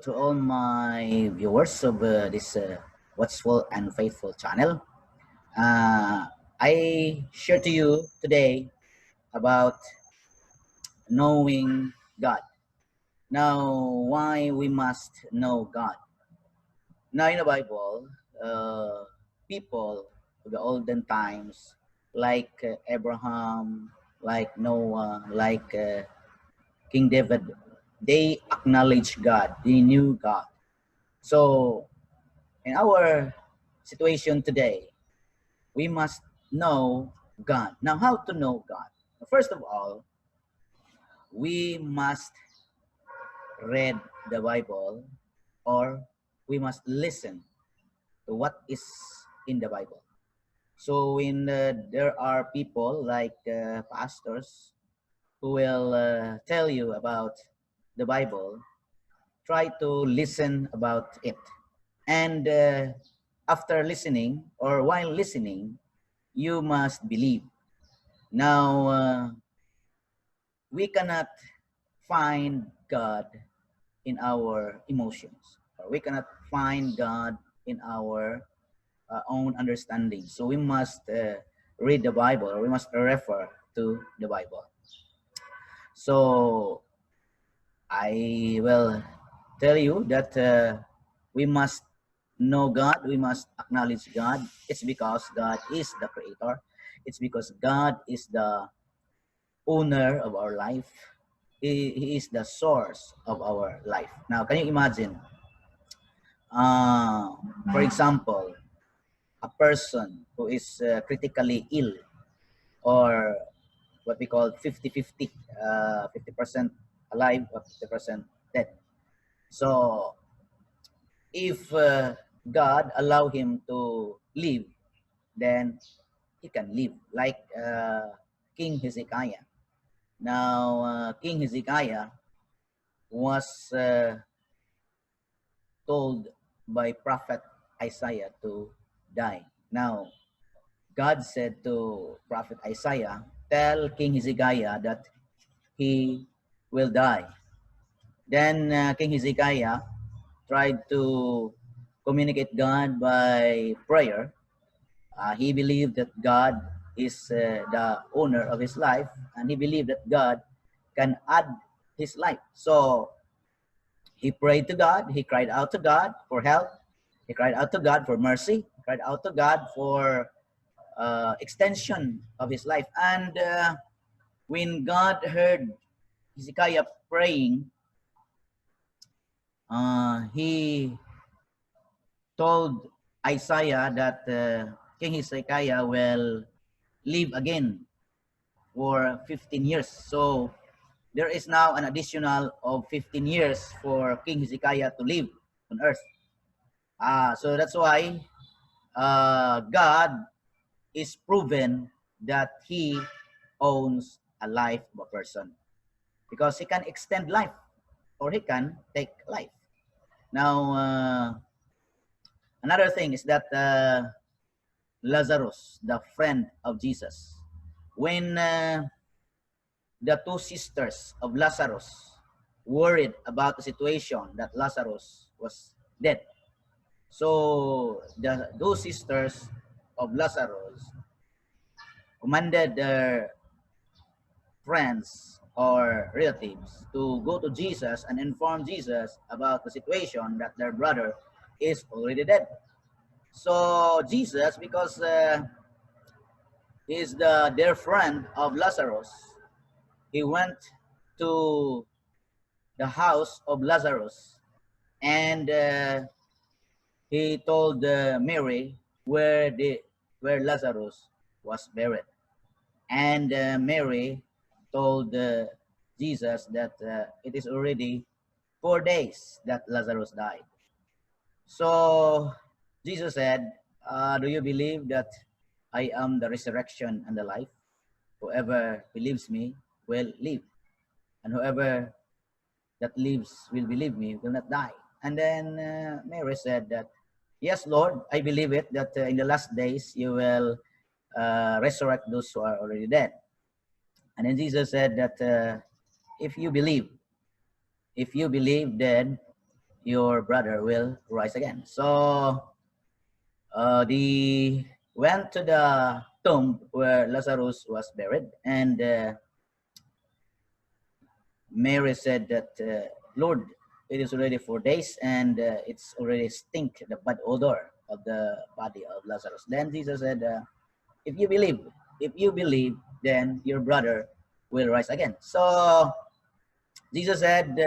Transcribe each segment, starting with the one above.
to all my viewers of this Watchful and Faithful channel. Uh, I share to you today about knowing God. Now, why we must know God? Now, in the Bible, people of the olden times, like Abraham, like Noah, like King David, they acknowledged God. They knew God. So, in our situation today, we must know God. Now, how to know God? First of all, we must read the Bible or we must listen to what is in the Bible. So, when there are people like pastors who will tell you about the Bible, try to listen about it. And after listening or while listening, you must believe. Now, we cannot find God in our emotions, or we cannot find God in our own understanding. So we must read the Bible, or we must refer to the Bible. So I will tell you that we must know God, we must acknowledge God. It's because God is the creator. It's because God is the owner of our life. He is the source of our life. Now, can you imagine? Uh, for example, a person who is critically ill, or what we call 50-50, 50% alive, 50% dead. So, if God allow him to live, then he can live like King Hezekiah. Now, King Hezekiah was told by prophet Isaiah to die. Now, God said to prophet Isaiah, tell King Hezekiah that he will die. Then King Hezekiah tried to communicate God by prayer. He believed that God is the owner of his life, and he believed that God can add his life. So he prayed to God. He cried out to God for help. He cried out to God for mercy. He cried out to God for extension of his life. And when God heard Hezekiah praying, he told Isaiah that King Hezekiah will live again for 15 years. So there is now an additional of 15 years for King Hezekiah to live on earth. So that's why God is proven that he owns a life of a person, because he can extend life or he can take life. Now, another thing is that Lazarus, the friend of Jesus, when the two sisters of Lazarus worried about the situation that Lazarus was dead, so those sisters of Lazarus commanded their friends or relatives to go to Jesus and inform Jesus about the situation that their brother is already dead. So Jesus, because he is the dear friend of Lazarus, he went to the house of Lazarus, and he told Mary where Lazarus was buried. And Mary told Jesus that it is already 4 days that Lazarus died. So Jesus said, do you believe that I am the resurrection and the life? Whoever believes me will live, and whoever that lives will believe me will not die. And then Mary said that, yes, Lord, I believe it, that in the last days you will resurrect those who are already dead. And then Jesus said that if you believe, then your brother will rise again. So they went to the tomb where Lazarus was buried, and Mary said that, Lord, it is already 4 days, and it's already stink, the bad odor of the body of Lazarus. Then Jesus said, if you believe, then your brother will rise again. So Jesus said,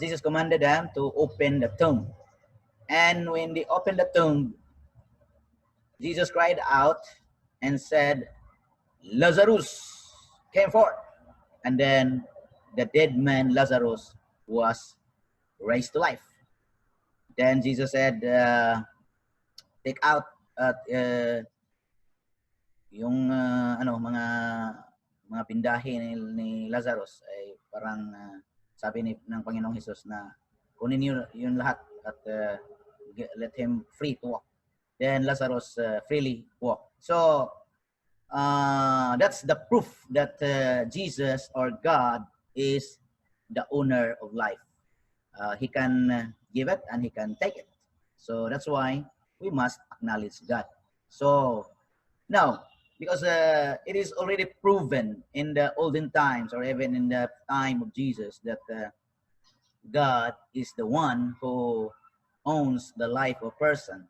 Jesus commanded them to open the tomb. And when they opened the tomb, Jesus cried out and said, Lazarus, came forth. And then the dead man Lazarus was raised to life. Then Jesus said, take out yung mga pindahi ni Lazarus ay parang sabi ng Panginoong Hesus na kunin niyo yun lahat at let him free to walk. Then Lazarus freely walked. So that's the proof that Jesus or God is the owner of life. He can give it and he can take it. So that's why we must acknowledge God. So now, because it is already proven in the olden times or even in the time of Jesus that God is the one who owns the life of a person,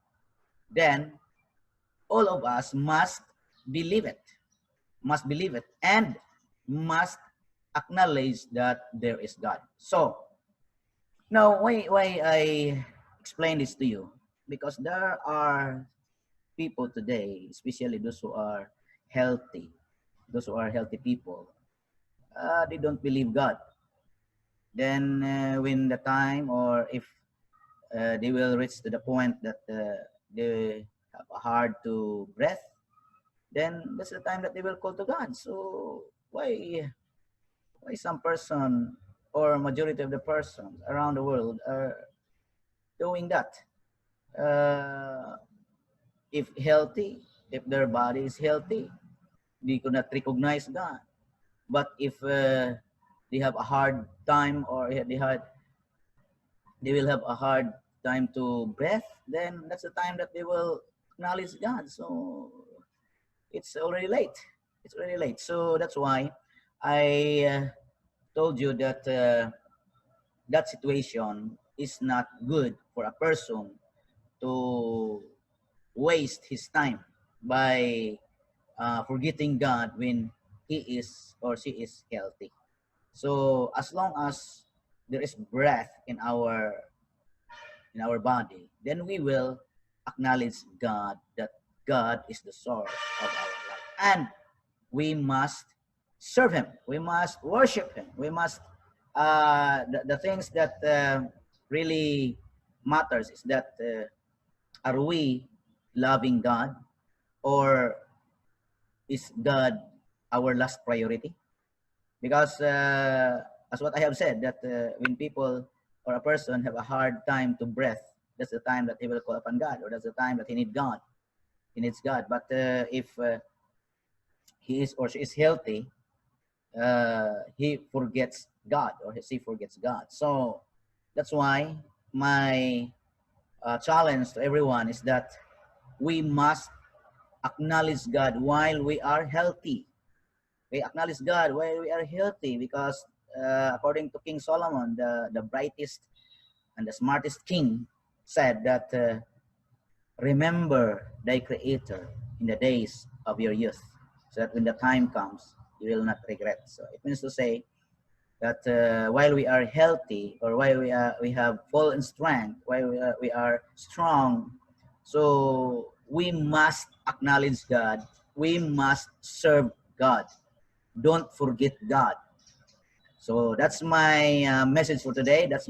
then all of us must believe it, and must acknowledge that there is God. So now, why I explain this to you? Because there are people today, especially those who are healthy people, they don't believe God. Then when the time, or if they will reach to the point that they have a hard to breath, then that's the time that they will call to God. So why some person or majority of the persons around the world are doing that? If their body is healthy, they could not recognize God. But if they have a hard time, or they will have a hard time to breath, then that's the time that they will acknowledge God. So it's already late. So that's why I told you that that situation is not good for a person to waste his time by forgetting God when he is or she is healthy. So as long as there is breath in our body, then we will acknowledge God, that God is the source of our life, and we must serve him, we must worship him, we must the things that really matters is that are we loving God, or is God our last priority? Because as what I have said, that when people or a person have a hard time to breath, that's the time that he will call upon God, or that's the time that he needs God. But if he is or she is healthy, he forgets God, or she forgets God. So that's why my challenge to everyone is that we must acknowledge God while we are healthy. We acknowledge God while we are healthy, because according to King Solomon, the brightest and the smartest king, said that remember thy Creator in the days of your youth, so that when the time comes, you will not regret. So it means to say that while we are healthy, or while we have full in strength, while we are strong, so we must acknowledge God. We must serve God. Don't forget God. So that's my message for today. That's